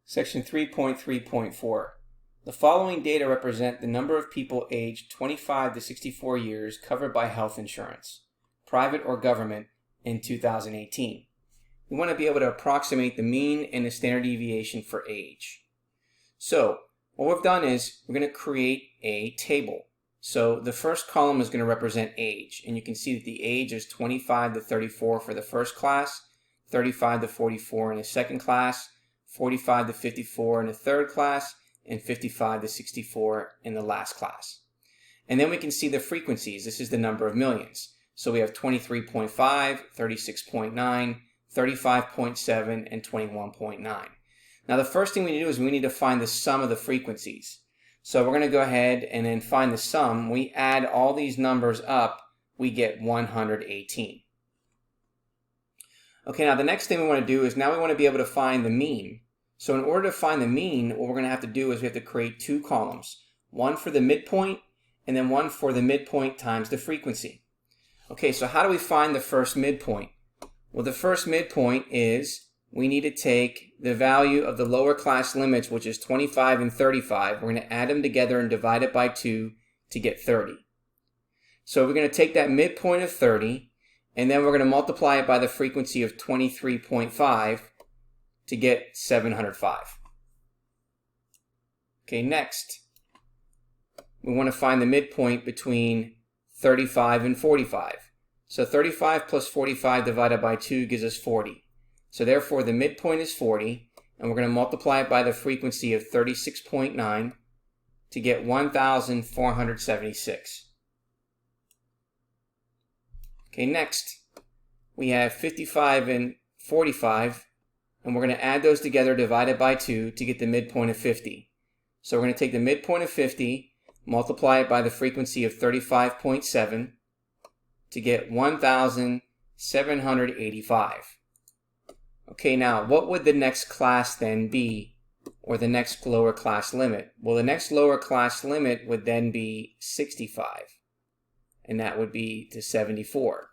Section 3.3.4. The following data represent the number of people aged 25 to 64 years covered by health insurance, private or government, in 2018. We want to be able to approximate the mean and the standard deviation for age. So what we've done is we're going to create a table. So the first column is going to represent age, and you can see that the age is 25 to 34 for the first class, 35 to 44 in the second class, 45 to 54 in the third class, and 55 to 64 in the last class. And then we can see the frequencies. This is the number of millions. So we have 23.5, 36.9, 35.7, and 21.9. Now the first thing we need to do is we need to find the sum of the frequencies. So we're going to go ahead and then find the sum. We add all these numbers up, we get 118. Okay, now the next thing we want to do is now we want to be able to find the mean. So in order to find the mean, what we're going to have to do is we have to create two columns. One for the midpoint, and then one for the midpoint times the frequency. Okay, so how do we find the first midpoint? Well, the first midpoint is we need to take the value of the lower class limits, which is 25 and 35. We're going to add them together and divide it by 2 to get 30. So we're going to take that midpoint of 30, and then we're going to multiply it by the frequency of 23.5 to get 705. Okay, next, we want to find the midpoint between 35 and 45. So 35 plus 45 divided by 2 gives us 40. So therefore the midpoint is 40, and we're going to multiply it by the frequency of 36.9 to get 1,476. Okay, next we have 55 and 45, and we're going to add those together divided by 2 to get the midpoint of 50. So we're going to take the midpoint of 50, multiply it by the frequency of 35.7 to get 1,785. Okay, now what would the next class then be, or the next lower class limit? Well, the next lower class limit would then be 65, and that would be to 74.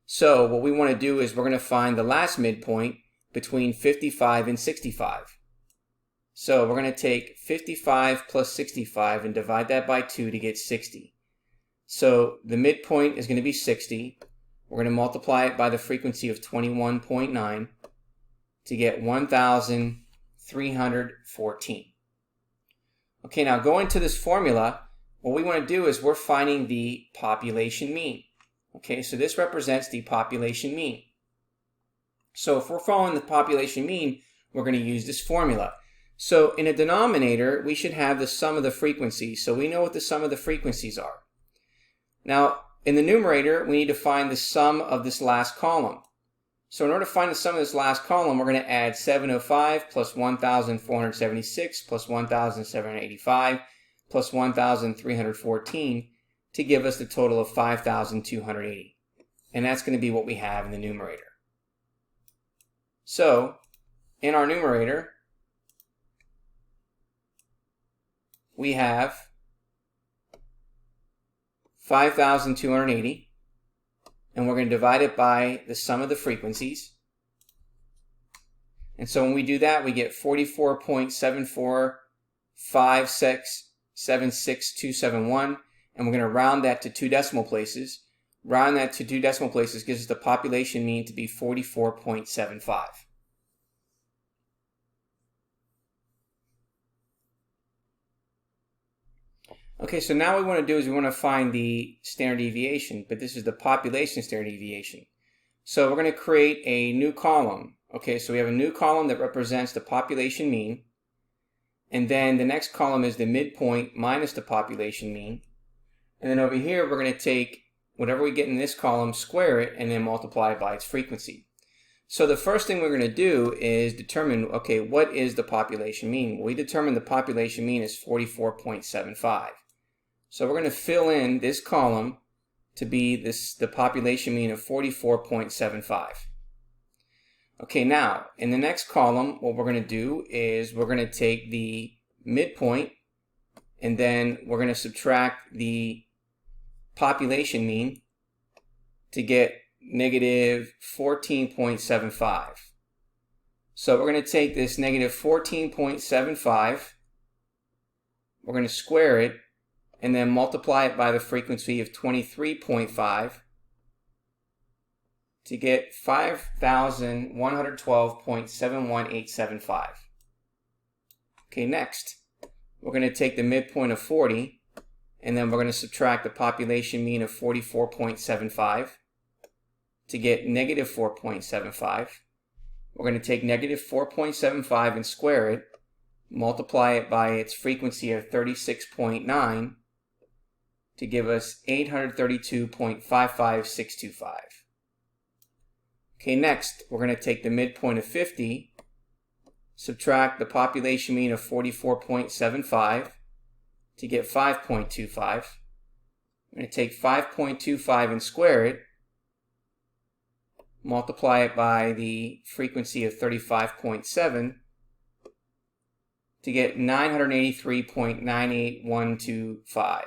So what we want to do is we're going to find the last midpoint between 55 and 65. So we're going to take 55 plus 65 and divide that by 2 to get 60. So the midpoint is going to be 60. We're going to multiply it by the frequency of 21.9 to get 1,314. Okay, now going to this formula, what we want to do is we're finding the population mean. Okay, so this represents the population mean. So if we're following the population mean, we're going to use this formula. So in a denominator, we should have the sum of the frequencies. So we know what the sum of the frequencies are. Now, in the numerator, we need to find the sum of this last column. So in order to find the sum of this last column, we're going to add 705 plus 1,476 plus 1,785 plus 1,314 to give us the total of 5,280. And that's going to be what we have in the numerator. So in our numerator, we have 5,280, and we're going to divide it by the sum of the frequencies. And so when we do that, we get 44.745676271, and we're going to round that to 2 decimal places. Round that to 2 decimal places gives us the population mean to be 44.75. Okay, so now what we want to do is we want to find the standard deviation, but this is the population standard deviation. So we're going to create a new column. Okay, so we have a new column that represents the population mean, and then the next column is the midpoint minus the population mean. And then over here, we're going to take whatever we get in this column, square it, and then multiply it by its frequency. So the first thing we're going to do is determine, okay, what is the population mean? Well, we determined the population mean is 44.75. So we're going to fill in this column to be the population mean of 44.75. Okay, now in the next column, what we're going to do is we're going to take the midpoint, and then we're going to subtract the population mean to get negative 14.75. So we're going to take this negative 14.75, we're going to square it, and then multiply it by the frequency of 23.5 to get 5,112.71875. Okay, next, we're going to take the midpoint of 40, and then we're going to subtract the population mean of 44.75 to get negative 4.75. We're going to take negative 4.75 and square it, multiply it by its frequency of 36.9 to give us 832.55625. Okay, next, we're going to take the midpoint of 50, subtract the population mean of 44.75 to get 5.25. We're going to take 5.25 and square it, multiply it by the frequency of 35.7 to get 983.98125.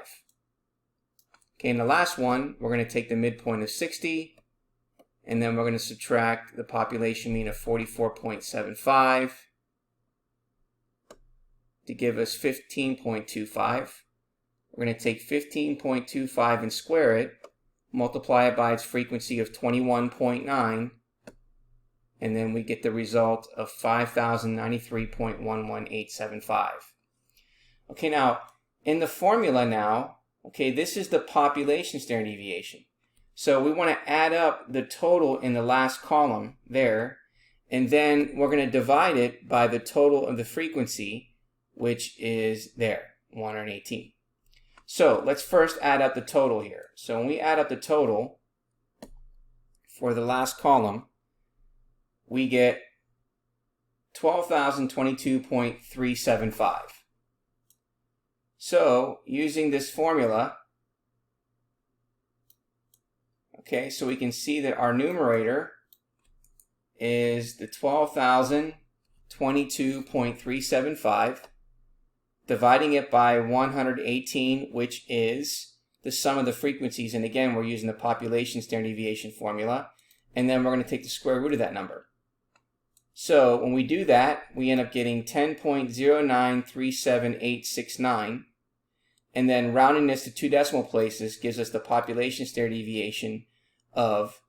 Okay, and the last one, we're going to take the midpoint of 60, and then we're going to subtract the population mean of 44.75 to give us 15.25. We're going to take 15.25 and square it, multiply it by its frequency of 21.9, and then we get the result of 5,093.11875. Okay, now, in the formula now, okay, this is the population standard deviation. So we want to add up the total in the last column there, and then we're going to divide it by the total of the frequency, which is there, 118. So let's first add up the total here. So when we add up the total for the last column, we get 12,022.375. So using this formula, okay, so we can see that our numerator is the 12,022.375, dividing it by 118, which is the sum of the frequencies. And again, we're using the population standard deviation formula. And then we're going to take the square root of that number. So when we do that, we end up getting 10.0937869. And then rounding this to 2 decimal places gives us the population standard deviation of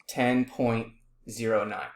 10.09.